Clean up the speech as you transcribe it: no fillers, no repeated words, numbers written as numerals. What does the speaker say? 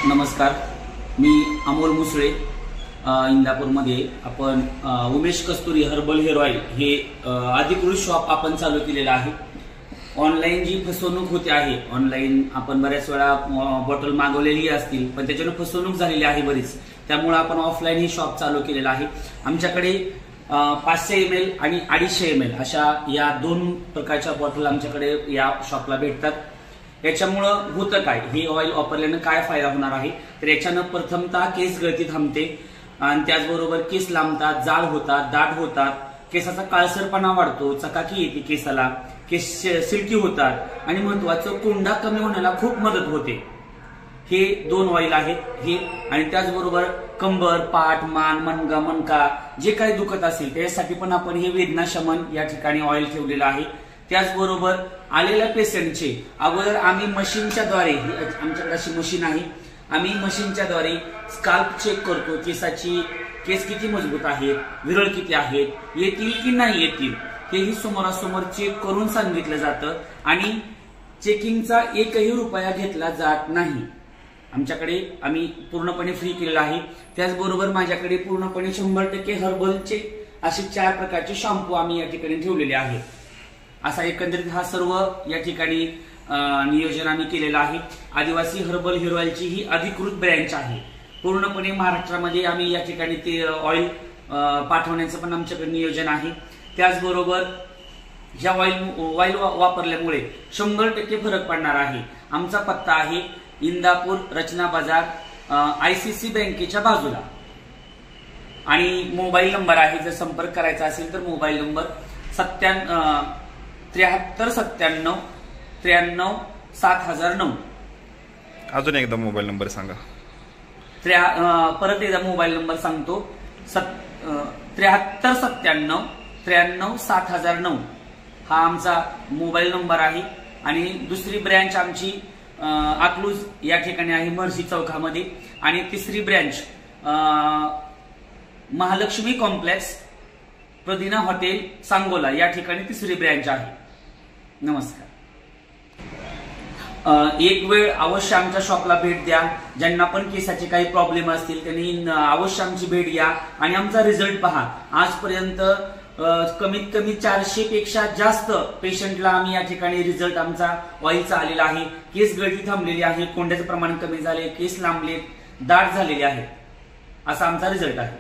नमस्कार, मी अमोल मुसळे इंदापूरमध्ये आपण उमेश कस्तुरी herbal hair oil हे अधिकृत शॉप आपण चालू केलेलं आहे। ऑनलाईन जी फसवणूक होते आहे, ऑनलाईन आपण बऱ्याच वेळा बॉटल मागवलेली असतील पण त्याच्याने फसवणूक झालेली आहे बरीच, त्यामुळे आपण ऑफलाईन ही शॉप चालू केलेला आहे। आमच्याकडे 500 ml आणि 250 ml अशा या दोन प्रकारच्या बॉटल आमच्याकडे या शॉपला भेटतात। याच्यामुळं होतं काय, हे ऑइल वापरल्यानं काय फायदा होणार आहे तर याच्यानं प्रथमतः केस गळती थांबते आणि त्याचबरोबर केस लांबतात, जाड होतात, दाट होतात, केसाचा काळसरपणा वाढतो, चकाकी येते केसाला, केस सिल्की होतात आणि महत्वाचं कोंडा कमी होण्याला खूप मदत होते। हे दोन ऑइल आहेत हे, आणि त्याचबरोबर कंबर, पाठ, मान, मणका जे काही दुखत असेल त्यासाठी पण आपण हे वेदनाशमन या ठिकाणी ऑइल ठेवलेलं आहे। त्याचबरोबर आलेल्या पेशंटचे अगोदर आम्ही मशीनच्या द्वारे, आमच्याकडे अशी मशीन आहे, आम्ही मशीनच्या द्वारे स्काल्प चेक करतो, केस किती मजबूत आहेत, विरळ किती आहेत, येतील की नाही येतील हेही समोरासमोर चेक करून सांगितलं जातं आणि चेकिंगचा एकही रुपया घेतला जात नाही। आमच्याकडे आम्ही पूर्णपणे फ्री केलेला आहे। त्याचबरोबर माझ्याकडे पूर्णपणे 100% हर्बलचे असे 4 प्रकारचे शॅम्पू आम्ही या ठिकाणी ठेवलेले आहेत। असा एकंदरीत हा सर्व या ठिकाणी नियोजन आम्ही केलेलं आहे। आदिवासी हर्बल हेअर ऑइलची ही अधिकृत ब्रँच आहे। पूर्णपणे महाराष्ट्रामध्ये आम्ही या ठिकाणी ते ऑइल पाठवण्याचं पण आमच्याकडे नियोजन आहे। त्याचबरोबर ह्या ऑइल वापरल्यामुळे 100% फरक पडणार आहे। आमचा पत्ता आहे इंदापूर रचना बाजार, ICC बँकेच्या बाजूला, आणि मोबाईल नंबर आहे, जर संपर्क करायचा असेल तर मोबाईल नंबर 7397 93 7009। अजून एकदा मोबाईल नंबर सांगा। परत एकदा मोबाईल नंबर सांगतो, 7397 93 7009 हा आमचा मोबाईल नंबर आहे। आणि दुसरी ब्रँच आमची अकलूज या ठिकाणी आहे, महर्षी चौकामध्ये, आणि तिसरी branch Mahalakshmi complex, Pradina hotel, Sangola या ठिकाणी तिसरी ब्रँच आहे। नमस्कार। एक वेळ अवश्य आमच्या शॉपला भेट द्या। ज्यांना पण केसाचे काही प्रॉब्लेम असतील त्यांनी अवश्य आमची भेट घ्या आणि आमचा रिझल्ट पहा। आजपर्यंत कमीत कमी 400 पेक्षा जास्त पेशंटला आम्ही या ठिकाणी रिझल्ट आमचा ऑइलचा आलेला आहे। केस गळती थांबलेली आहे, कोंड्याचं प्रमाण कमी झाले, केस लांबले, दाट झालेले आहे, असा आमचा रिझल्ट आहे।